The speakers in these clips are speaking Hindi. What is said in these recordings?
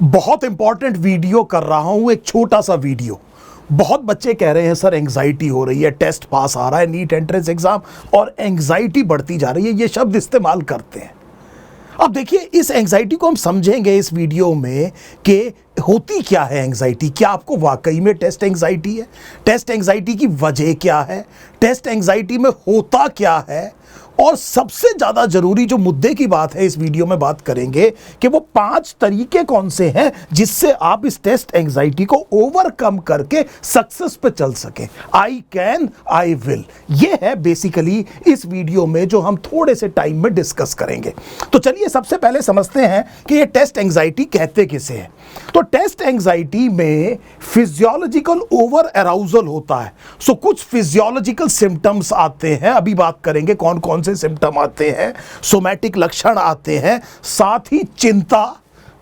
बहुत इंपॉर्टेंट वीडियो कर रहा हूं, एक छोटा सा वीडियो। बहुत बच्चे कह रहे हैं सर एंग्जाइटी हो रही है, टेस्ट पास आ रहा है, नीट एंट्रेंस एग्जाम, और एंग्जाइटी बढ़ती जा रही है, ये शब्द इस्तेमाल करते हैं। अब देखिए, इस एंग्जाइटी को हम समझेंगे इस वीडियो में कि होती क्या है एंग्जाइटी। क्या आपको वाकई में टेस्ट एंग्जाइटी है? टेस्ट एंग्जाइटी की वजह क्या है? टेस्ट एंग्जाइटी में होता क्या है? और सबसे ज्यादा जरूरी जो मुद्दे की बात है इस वीडियो में बात करेंगे कि वो 5 तरीके कौन से हैं जिससे आप इस टेस्ट एंग्जाइटी को ओवरकम करके सक्सेस पे चल सकें। आई कैन, आई विल, ये है बेसिकली इस वीडियो में जो हम थोड़े से टाइम में डिस्कस करेंगे। तो चलिए सबसे पहले समझते हैं कि ये टेस्ट एंग्जाइटी कहते किसे हैं। तो टेस्ट एंग्जाइटी में फिजियोलॉजिकल ओवर अराउजल होता है। सो कुछ फिजियोलॉजिकल सिम्टम्स आते हैं, अभी बात करेंगे कौन कौन से सिम्टम आते हैं। सोमैटिक लक्षण आते हैं, साथ ही चिंता,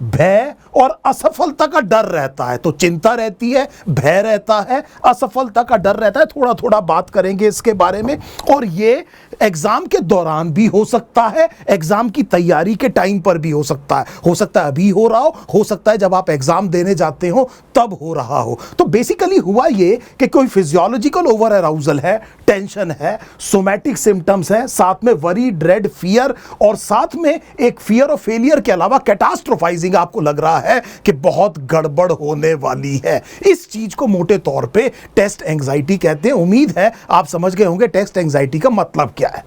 भय और असफलता का डर रहता है। तो चिंता रहती है, भय रहता है, असफलता का डर रहता है। थोड़ा थोड़ा बात करेंगे इसके बारे में। और ये एग्जाम के दौरान भी हो सकता है, एग्जाम की तैयारी के टाइम पर भी हो सकता है। हो सकता है अभी हो सकता है जब आप एग्जाम देने जाते हो तब हो रहा हो। तो बेसिकली हुआ ये कि कोई फिजियोलॉजिकल ओवर अराउजल है, टेंशन है, सोमैटिक सिम्टम्स है, साथ में वरी, ड्रेड, फियर, और साथ में एक फियर ऑफ फेलियर के अलावा कैटास्ट्रोफाइजिंग, आपको लग रहा है कि बहुत गड़बड़ होने वाली है। इस चीज को मोटे तौर पे टेस्ट एंग्जाइटी कहते हैं। उम्मीद है आप समझ गए होंगे टेस्ट एंग्जाइटी का मतलब क्या है।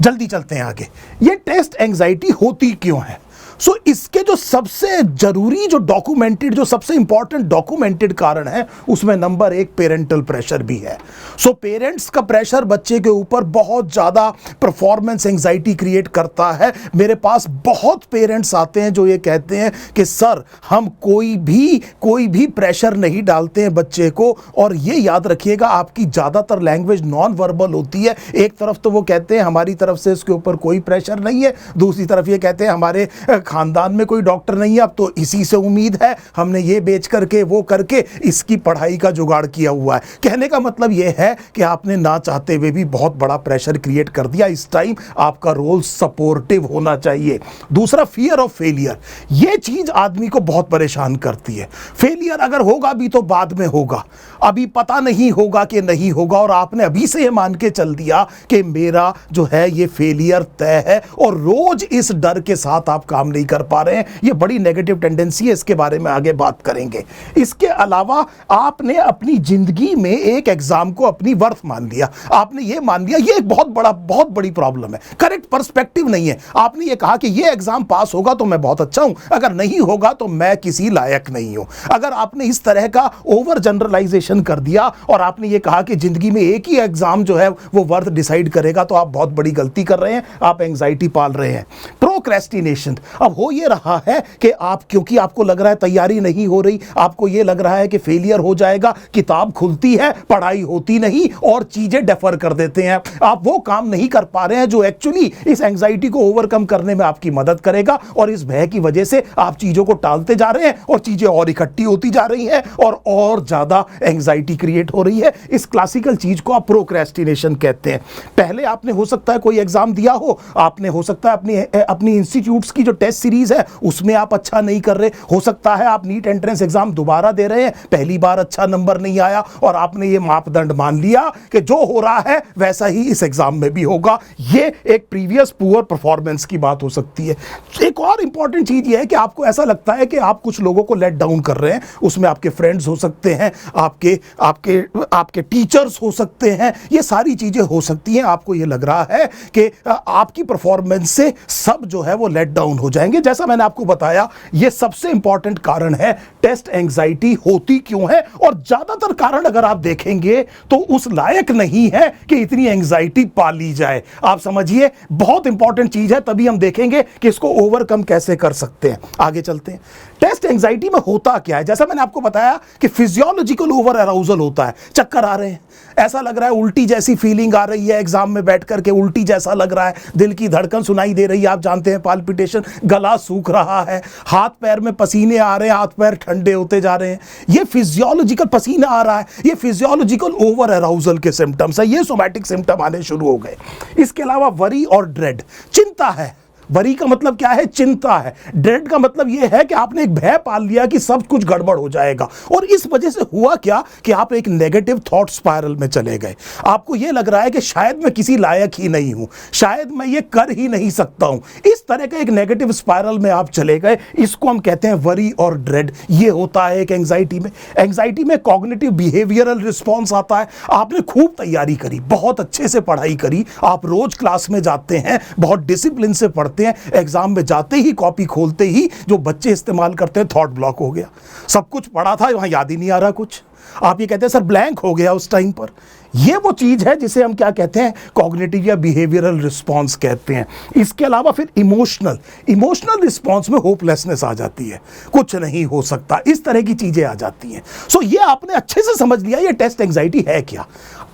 जल्दी चलते हैं आगे। ये टेस्ट एंग्जाइटी होती क्यों है? सो इसके जो सबसे जरूरी, जो डॉक्यूमेंटेड, जो सबसे इंपॉर्टेंट डॉक्यूमेंटेड कारण है, उसमें नंबर 1 पेरेंटल प्रेशर भी है। सो पेरेंट्स का प्रेशर बच्चे के ऊपर बहुत ज्यादा परफॉर्मेंस एंग्जाइटी क्रिएट करता है। मेरे पास बहुत पेरेंट्स आते हैं जो ये कहते हैं कि सर हम कोई भी प्रेशर नहीं डालते हैं बच्चे को। और ये याद रखिएगा, आपकी ज्यादातर लैंग्वेज नॉन वर्बल होती है। एक तरफ तो वो कहते हैं हमारी तरफ से इसके ऊपर कोई प्रेशर नहीं है, दूसरी तरफ ये कहते हैं हमारे खानदान में कोई डॉक्टर नहीं है, अब तो इसी से उम्मीद है, हमने ये बेच करके वो करके इसकी पढ़ाई का जुगाड़ किया हुआ है। कहने का मतलब ये है कि आपने ना चाहते हुए भी बहुत बड़ा प्रेशर क्रिएट कर दिया। इस टाइम आपका रोल सपोर्टिव होना चाहिए। दूसरा, फियर ऑफ फेलियर। ये चीज आदमी को बहुत परेशान करती है। फेलियर अगर होगा भी तो बाद में होगा, अभी पता नहीं होगा कि नहीं होगा, और आपने अभी से ये मान के चल दिया कि मेरा जो है ये फेलियर तय है, और रोज इस डर के साथ आप काम नहीं कर पा रहे हैं। ये बड़ी नेगेटिव टेंडेंसी है, इसके बारे में आगे बात करेंगे। इसके अलावा आपने अपनी जिंदगी में एक एग्जाम को अपनी वर्थ मान लिया। आपने ये मान लिया, ये एक बहुत बड़ी प्रॉब्लम है। करेक्ट पर्सपेक्टिव नहीं है। आपने ये कहा कि ये एग्जाम पास होगा तो मैं बहुत अच्छा हूं, अगर नहीं होगा तो मैं किसी लायक नहीं हूं। अगर आपने इस तरह का ओवर जनरलाइजेशन कर दिया और आपने ये कहा कि जिंदगी में एक ही एग्जाम जो है वो वर्थ डिसाइड करेगा, तो आप बहुत बड़ी गलती कर रहे हैं, आप एंग्जाइटी पाल रहे हैं। प्रोक्रेस्टिनेशन। अब हो ये रहा है कि आप, क्योंकि आपको लग रहा है तैयारी नहीं हो रही, आपको ये लग रहा है कि फेलियर हो जाएगा, किताब खुलती है, पढ़ाई होती नहीं और चीजें डेफर कर देते हैं। आप वो काम नहीं कर पा रहे हैं जो एक्चुअली इस एंग्जाइटी को ओवरकम करने में आपकी मदद करेगा, और इस भय की वजह से आप चीजों को टालते जा रहे हैं और चीजें और इकट्ठी होती जा रही हैं और ज्यादा एंग्जाइटी क्रिएट हो रही है। इस क्लासिकल चीज को आप प्रोक्रेस्टिनेशन कहते हैं। पहले आपने हो सकता है कोई एग्जाम दिया हो, आपने हो सकता है अपनी इंस्टीट्यूट्स की जो टेस्ट सीरीज है उसमें आप अच्छा नहीं कर रहे, हो सकता है आप नीट एंट्रेंस एग्जाम दोबारा दे रहे हैं, पहली बार अच्छा नंबर नहीं आया और आपने ये मापदंड मान लिया कि जो हो रहा है वैसा ही इस एग्जाम में भी होगा। ये एक प्रीवियस पुअर परफॉर्मेंस की बात हो सकती है। एक और इंपॉर्टेंट चीज ये है कि आपको ऐसा लगता है कि आप कुछ लोगों को लेट डाउन कर रहे हैं। उसमें आपके फ्रेंड्स हो सकते हैं, आपके टीचर्स हो सकते हैं, ये सारी चीजें हो सकती हैं। आपको ये लग रहा है कि आपकी परफॉर्मेंस से सब जो है वो लेट डाउन हो जाएंगे। जैसा मैंने आपको बताया, ये सबसे इंपॉर्टेंट कारण है टेस्ट एंग्जाइटी होती क्यों है। और ज्यादातर कारण अगर आप देखेंगे तो उस लायक नहीं है कि इतनी एंग्जाइटी पाली जाए। आप समझिए, बहुत इंपॉर्टेंट चीज है, तभी हम देखेंगे कि इसको ओवरकम कैसे कर सकते हैं। आगे चलते हैं। टेस्ट एंग्जाइटी में होता क्या है? जैसा मैंने आपको बताया कि फिजियोलॉजिकल ओवर अराउजल होता है। चक्कर आ रहे हैं, ऐसा लग रहा है उल्टी जैसी फीलिंग आ रही है, एग्जाम में बैठ करके उल्टी जैसा लग रहा है, दिल की धड़कन सुनाई दे रही है, आप जानते हैं पाल्पिटेशन, गला सूख रहा है, हाथ पैर में पसीने आ रहे हैं, हाथ पैर ठंडे होते जा रहे हैं। ये फिजियोलॉजिकल पसीना आ रहा है, ये फिजियोलॉजिकल ओवर अराउजल के सिम्टम्स है। ये सोमैटिक सिम्टम आने शुरू हो गए। इसके अलावा वरी और ड्रेड, चिंता है, वरी का मतलब क्या है? चिंता है। ड्रेड का मतलब यह है कि आपने एक भय पाल लिया कि सब कुछ गड़बड़ हो जाएगा, और इस वजह से हुआ क्या कि आप एक नेगेटिव थॉट स्पाइरल में चले गए। आपको यह लग रहा है कि शायद मैं किसी लायक ही नहीं हूं, शायद मैं ये कर ही नहीं सकता हूं। इस तरह का एक नेगेटिव स्पाइरल में आप चले गए। इसको हम कहते हैं वरी और ड्रेड। ये होता है एक एंजाइटी में। एंजाइटी में कॉग्निटिव बिहेवियरल रिस्पॉन्स आता है। आपने खूब तैयारी करी, बहुत अच्छे से पढ़ाई करी, आप रोज क्लास में जाते हैं, बहुत डिसिप्लिन से पढ़ते हैं, एग्जाम में जाते ही कॉपी खोलते ही जो बच्चे इस्तेमाल करते हैं, थॉट ब्लॉक हो गया। सब कुछ पढ़ा था, वहां याद ही नहीं आ रहा कुछ। आप ये कहते हैं सर ब्लैंक हो गया उस टाइम पर। ये वो चीज है जिसे हम क्या कहते हैं? कॉग्निटिव या बिहेवियरल रिस्पॉन्स कहते हैं। इसके अलावा फिर इमोशनल रिस्पॉन्स में होपलेसनेस आ जाती है, कुछ नहीं हो सकता, इस तरह की चीजें आ जाती हैं। सो ये आपने अच्छे से समझ लिया ये टेस्ट एंजाइटी है क्या।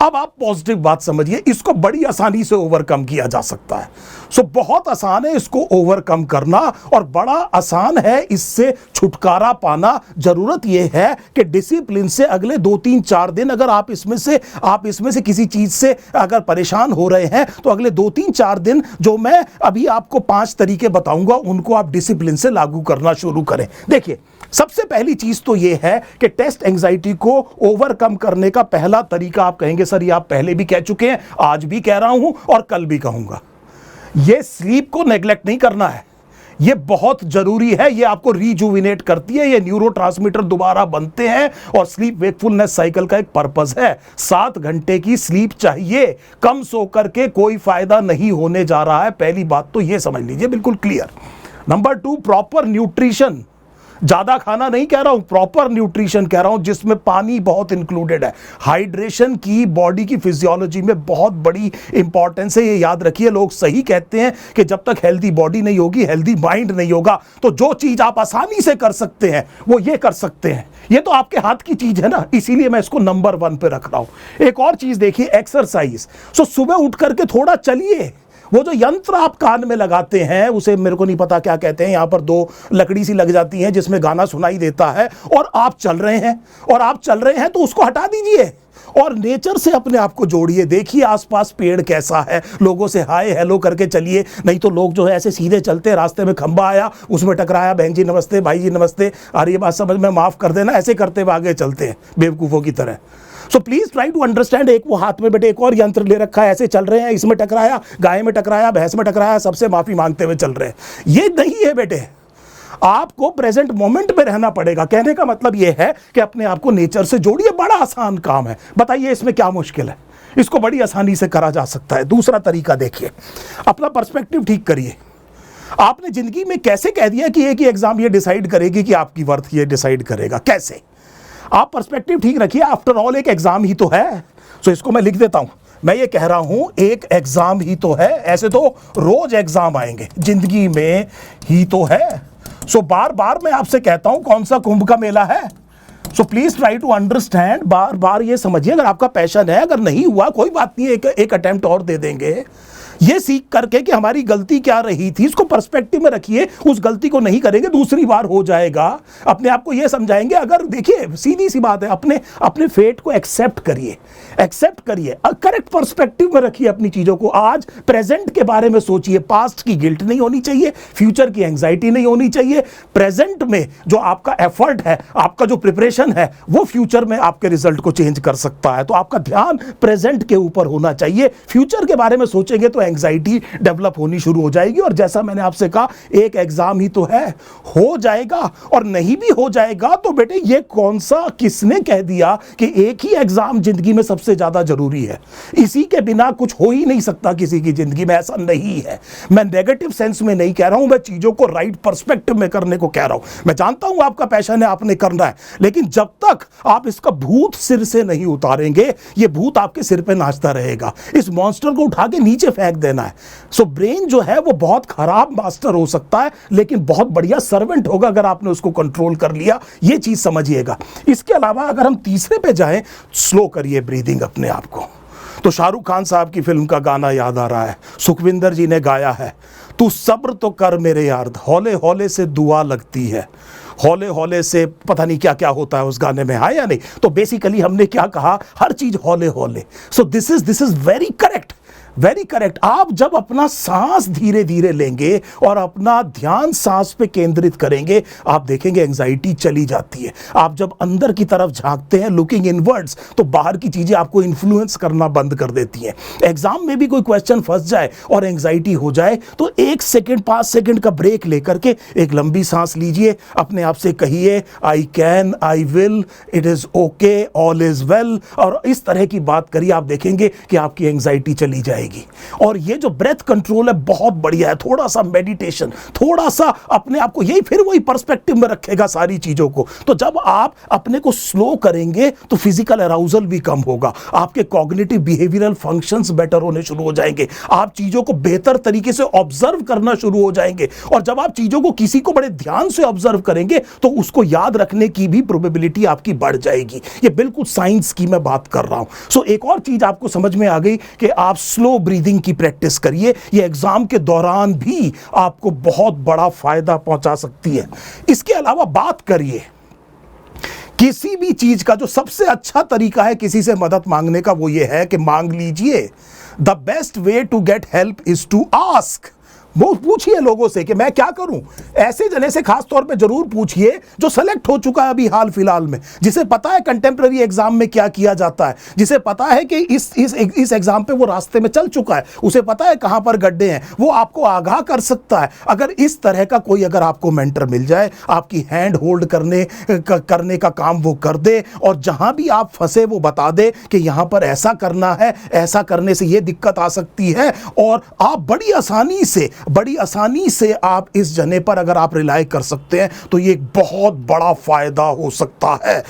अब आप पॉजिटिव बात समझिए, इसको बड़ी आसानी से ओवरकम किया जा सकता है। सो बहुत आसान है इसको ओवरकम करना, और बड़ा आसान है इससे छुटकारा पाना। जरूरत यह है कि डिसिप्लिन से अगले 2-3-4 दिन, अगर आप इसमें से किसी चीज से अगर परेशान हो रहे हैं, तो अगले 2-3-4 दिन जो मैं अभी आपको 5 तरीके बताऊंगा, उनको आप डिसिप्लिन से लागू करना शुरू करें। देखिए, सबसे पहली चीज तो यह है कि टेस्ट एंजाइटी को ओवरकम करने का पहला तरीका, आप कहेंगे सर ये आप पहले भी कह चुके हैं, आज भी कह रहा हूं और कल भी कहूंगा, ये स्लीप को नेग्लेक्ट नहीं करना है। ये बहुत जरूरी है, ये आपको रिजुविनेट करती है, ये न्यूरोट्रांसमीटर दोबारा बनते हैं, और स्लीप वेकफुलनेस साइकिल का एक पर्पस है। 7 घंटे की स्लीप चाहिए, कम सो करके कोई फायदा नहीं होने जा रहा है। पहली बात तो ये समझ लीजिए, बिल्कुल क्लियर। Number 2, proper nutrition. ज्यादा खाना नहीं कह रहा हूं, प्रॉपर न्यूट्रिशन कह रहा हूं, जिसमें पानी बहुत इंक्लूडेड है। हाइड्रेशन की बॉडी की फिजियोलॉजी में बहुत बड़ी इंपॉर्टेंस है, ये याद रखिए। लोग सही कहते हैं कि जब तक हेल्दी बॉडी नहीं होगी, हेल्दी माइंड नहीं होगा। तो जो चीज आप आसानी से कर सकते हैं वो ये कर सकते हैं, ये तो आपके हाथ की चीज है ना, इसीलिए मैं इसको नंबर 1 पे रख रहा हूं। एक और चीज देखिए, एक्सरसाइज। सो सुबह उठ करके थोड़ा चलिए। वो जो यंत्र आप कान में लगाते हैं, उसे मेरे को नहीं पता क्या कहते हैं, यहां पर 2 लकड़ी सी लग जाती हैं जिसमें गाना सुनाई देता है, और आप चल रहे हैं तो उसको हटा दीजिए और नेचर से अपने आप को जोड़िए। देखिए आसपास पेड़ कैसा है, लोगों से हाय हेलो करके चलिए। नहीं तो लोग जो है ऐसे सीधे चलते हैं, रास्ते में खंबा आया, उसमें टकराया, बहन जी नमस्ते, भाई जी नमस्ते, अरे ये बात समझ में, माफ कर देना, ऐसे करते हुए आगे चलते हैं बेवकूफों की तरह। So please try to understand. एक वो हाथ में बेटे एक और यंत्र ले रखा है, ऐसे चल रहे हैं, इसमें टकराया, गाय में टकराया, भैंस में टकराया, सबसे माफी मांगते हुए चल रहे हैं। ये नहीं है बेटे, आपको प्रेजेंट मोमेंट में रहना पड़ेगा। कहने का मतलब यह है कि अपने आप को नेचर से जोड़िए। बड़ा आसान काम है, बताइए इसमें क्या मुश्किल है? इसको बड़ी आसानी से करा जा सकता है। दूसरा तरीका देखिए, अपना पर्सपेक्टिव ठीक करिए। आपने जिंदगी में कैसे कह दिया कि एक ही एग्जाम ये डिसाइड करेगी कि आपकी वर्थ ये डिसाइड करेगा? कैसे? आप पर्सपेक्टिव ठीक रखिए। आफ्टर ऑल एक एग्जाम ही तो है। सो इसको मैं लिख देता हूं, मैं ये कह रहा हूं एक एग्जाम ही तो है। ऐसे तो रोज एग्जाम आएंगे, जिंदगी में ही तो है। सो बार बार मैं आपसे कहता हूं कौन सा कुंभ का मेला है। So please try to understand, बार बार ये समझिए। अगर आपका पैशन है, अगर नहीं हुआ कोई बात नहीं, एक अटेम्प्ट और दे देंगे। ये सीख करके कि हमारी गलती क्या रही थी, इसको पर्सपेक्टिव में रखिए, उस गलती को नहीं करेंगे, दूसरी बार हो जाएगा। अपने आप को ये समझाएंगे। अगर देखिए सीधी सी बात है, अपने फेट को एक्सेप्ट करिए, करेक्ट पर्सपेक्टिव में रखिए अपनी चीजों को। आज प्रेजेंट के बारे में सोचिए, पास्ट की गिल्ट नहीं होनी चाहिए, फ्यूचर की एंग्जाइटी नहीं होनी चाहिए। प्रेजेंट में जो आपका एफर्ट है, आपका जो प्रिपरेशन है, वो फ्यूचर में आपके रिजल्ट को चेंज कर सकता है। तो आपका ध्यान प्रेजेंट के ऊपर होना चाहिए। फ्यूचर के बारे में सोचेंगे तो एंग्जाइटी डेवलप होनी शुरू हो जाएगी। और जैसा मैंने आपसे कहा, एक एग्जाम ही तो है, हो जाएगा। और नहीं भी हो जाएगा तो बेटे ये कौन सा, किसने कह दिया कि एक ही एग्जाम जिंदगी में सबसे ज्यादा जरूरी है? इसी के बिना कुछ हो ही नहीं सकता किसी की जिंदगी में, ऐसा नहीं है। मैं नेगेटिव सेंस में नहीं कह रहा हूं, मैं चीजों को राइट पर्सपेक्टिव में करने को कह रहा हूं। मैं जानता हूं आपका पैशन है, आपने करना है, लेकिन जब तक आप इसका भूत सिर से नहीं उतारेंगे, ये भूत आपके सिर पे नाचता रहेगा। इस मॉन्स्टर को उठा के नीचे फेंक देना है। सो ब्रेन जो है वो बहुत खराब मास्टर हो सकता है, लेकिन बहुत बढ़िया सर्वेंट होगा अगर आपने उसको कंट्रोल कर लिया। ये चीज समझिएगा। इसके अलावा अगर हम तीसरे पे जाएं, स्लो करिए ब्रीदिंग अपने आप को। तो शाहरुख खान साहब की फिल्म का गाना याद आ रहा है, सुखविंदर जी ने गाया है, तू सब्र तो कर मेरे यार, हौले हौले से दुआ लगती है। हौले हौले से पता नहीं क्या क्या होता है उस गाने में, है या नहीं? तो बेसिकली हमने क्या कहा, हर चीज हौले हौले। So this is very correct. Very correct. आप जब अपना सांस धीरे धीरे लेंगे और अपना ध्यान सांस पे केंद्रित करेंगे, आप देखेंगे एंजाइटी चली जाती है। आप जब अंदर की तरफ झांकते हैं, लुकिंग इनवर्ड्स, तो बाहर की चीजें आपको इन्फ्लुएंस करना बंद कर देती हैं। एग्जाम में भी कोई क्वेश्चन फंस जाए और एंजाइटी हो जाए तो 1 सेकंड 5 सेकंड का ब्रेक लेकर के एक लंबी सांस लीजिए, अपने आप से कहिए I can, I will, it is okay, all is well, और इस तरह की बात करिए। आप देखेंगे कि आपकी एंजाइटी चली जाएगी। और ये जो ब्रेथ कंट्रोल है बहुत बढ़िया है। थोड़ा सा मेडिटेशन, थोड़ा सा अपने आप को, यही फिर वही पर्सपेक्टिव में रखेगा सारी चीजों को। तो जब आप अपने को स्लो करेंगे तो फिजिकल अराउजल भी कम होगा, आपके कॉग्निटिव बिहेवियरल फंक्शंस बेटर होने शुरू हो जाएंगे, आप चीजों को बेहतर तरीके से ऑब्जर्व करना शुरू हो जाएंगे। और जब आप चीजों को किसी को बड़े ध्यान से ऑब्जर्व करेंगे तो उसको याद रखने की भी प्रोबेबिलिटी आपकी बढ़ जाएगी। ये बिल्कुल साइंस की मैं बात कर रहा हूं। सो एक और चीज आपको समझ में आ गई कि आप स्लो ब्रीदिंग की प्रैक्टिस करिए। ये एग्जाम के दौरान भी आपको बहुत बड़ा फायदा पहुंचा सकती है। इसके अलावा बात करिए किसी भी चीज का, जो सबसे अच्छा तरीका है किसी से मदद मांगने का वो ये है कि मांग लीजिए। The best way to get help is to ask. वो पूछिए लोगों से कि मैं क्या करूं। ऐसे जने से खास तौर पे जरूर पूछिए जो सेलेक्ट हो चुका है अभी हाल फिलहाल में, जिसे पता है कंटेम्प्रेरी एग्जाम में क्या किया जाता है, जिसे पता है कि इस एग्जाम पे वो रास्ते में चल चुका है, उसे पता है कहां पर गड्ढे हैं, वो आपको आगाह कर सकता है। अगर इस तरह का कोई अगर आपको मेंटर मिल जाए, आपकी हैंड होल्ड करने का काम वो कर दे, और जहां भी आप फंसे वो बता दे कि यहां पर ऐसा करना है, ऐसा करने से ये दिक्कत आ सकती है, और आप बड़ी आसानी से आप इस जने पर अगर आप रिलाई कर सकते हैं तो ये एक बहुत बड़ा फायदा हो सकता है।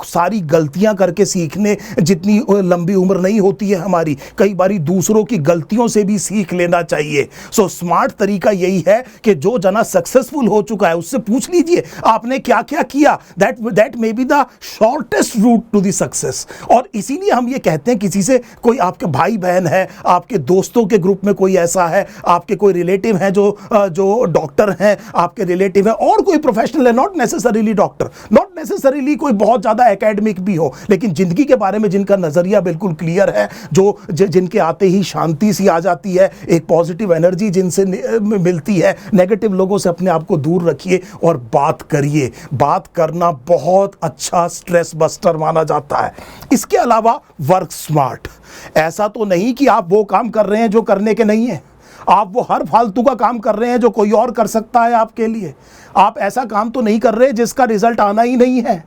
सारी गलतियां करके सीखने जितनी लंबी उम्र नहीं होती है हमारी, कई बारी दूसरों की गलतियों से भी सीख लेना चाहिए। सो स्मार्ट तरीका यही है कि जो जना सक्सेसफुल हो चुका है उससे पूछ लीजिए आपने क्या क्या किया। That may be the shortest route to the success. और इसीलिए हम ये कहते हैं, किसी से, कोई आपके भाई बहन है, आपके दोस्तों के ग्रुप में कोई ऐसा है, आपके कोई रिलेटिव हैं जो डॉक्टर हैं, आपके रिलेटिव हैं, और कोई प्रोफेशनल है, not necessarily doctor, not necessarily कोई बहुत ज्यादा एकेडमिक भी हो, लेकिन जिंदगी के बारे में जिनका नजरिया बिल्कुल क्लियर है, जिनके आते ही शांति सी आ जाती है, एक पॉजिटिव एनर्जी जिनसे मिलती है। नेगेटिव लोगों से अपने आप को दूर रखिए और बात करिए। बात करना बहुत अच्छा स्ट्रेस बस्टर माना जाता है। इसके अलावा वर्क स्मार्ट। ऐसा तो नहीं कि आप वो काम कर रहे हैं जो करने के नहीं है, आप वो हर फालतू का काम कर रहे हैं जो कोई और कर सकता है आपके लिए। आप ऐसा काम तो नहीं कर रहे जिसका रिजल्ट आना ही नहीं है।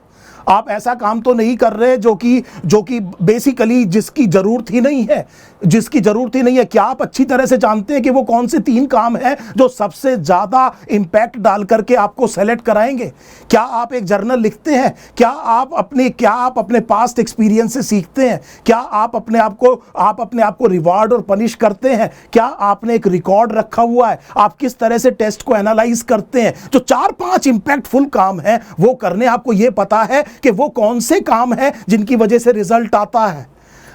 आप ऐसा काम तो नहीं कर रहे जो कि बेसिकली जिसकी जरूरत ही नहीं है। क्या आप अच्छी तरह से जानते हैं कि वो कौन से 3 काम हैं जो सबसे ज्यादा इंपैक्ट डाल करके आपको सेलेक्ट कराएंगे? क्या आप एक जर्नल लिखते हैं? क्या आप अपने पास्ट एक्सपीरियंस से सीखते हैं? क्या आप अपने आप को रिवार्ड और पनिश करते हैं? क्या आपने एक रिकॉर्ड रखा हुआ है? आप किस तरह से टेस्ट को एनालाइज करते हैं? जो 4-5 इंपैक्टफुल काम है वो करने, आपको ये पता है कि वो कौन से काम है जिनकी वजह से रिजल्ट आता है।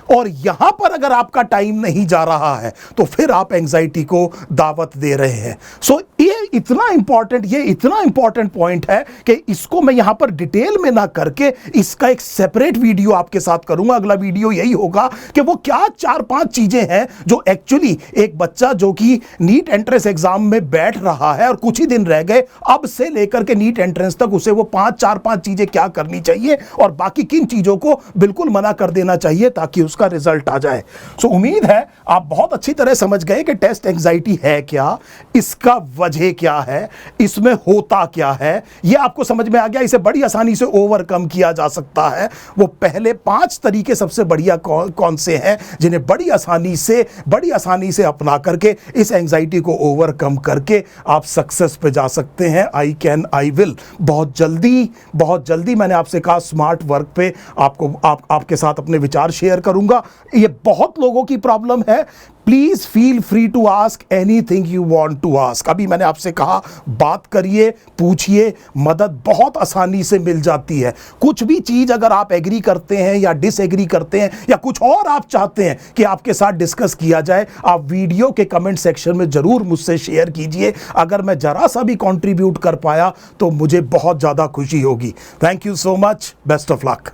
और यहां पर अगर आपका टाइम नहीं जा रहा है तो फिर आप एंजाइटी को दावत दे रहे हैं। सो ये इतना इंपॉर्टेंट पॉइंट है कि इसको मैं यहां पर डिटेल में ना करके इसका एक सेपरेट वीडियो आपके साथ करूंगा। अगला वीडियो यही होगा कि वो क्या 4-5 चीजें हैं जो एक्चुअली एक बच्चा जो कि नीट एंट्रेंस एग्जाम में बैठ रहा है और कुछ ही दिन रह गए अब से लेकर के नीट एंट्रेंस तक, उसे वो 4-5 चीजें क्या करनी चाहिए और बाकी किन चीजों को बिल्कुल मना कर देना चाहिए ताकि उसका रिजल्ट आ जाए। सो उम्मीद है आप बहुत अच्छी तरह समझ गए कि टेस्ट एंजाइटी है क्या, इसका वजह क्या है, इसमें होता क्या है, यह आपको समझ में आ गया। इसे बड़ी आसानी से ओवरकम किया जा सकता है। वो पहले 5 तरीके सबसे बढ़िया कौन से हैं जिन्हें बड़ी आसानी से अपना करके इस एंजाइटी को ओवरकम करके आप सक्सेस पे जा सकते हैं। I can, I will. बहुत जल्दी मैंने आपसे कहा स्मार्ट वर्क पे आपके साथ अपने विचार शेयर करूंगा। ये बहुत लोगों की प्रॉब्लम है। Please feel free to ask anything you want to ask. अभी मैंने आपसे कहा बात करिए, पूछिए, मदद बहुत आसानी से मिल जाती है। कुछ भी चीज अगर आप एग्री करते हैं या डिसएग्री करते हैं या कुछ और आप चाहते हैं कि आपके साथ डिस्कस किया जाए, आप वीडियो के कमेंट सेक्शन में जरूर मुझसे शेयर कीजिए। अगर मैं जरा सा भी कंट्रीब्यूट कर पाया तो मुझे बहुत ज्यादा खुशी होगी। Thank you so much. Best of luck.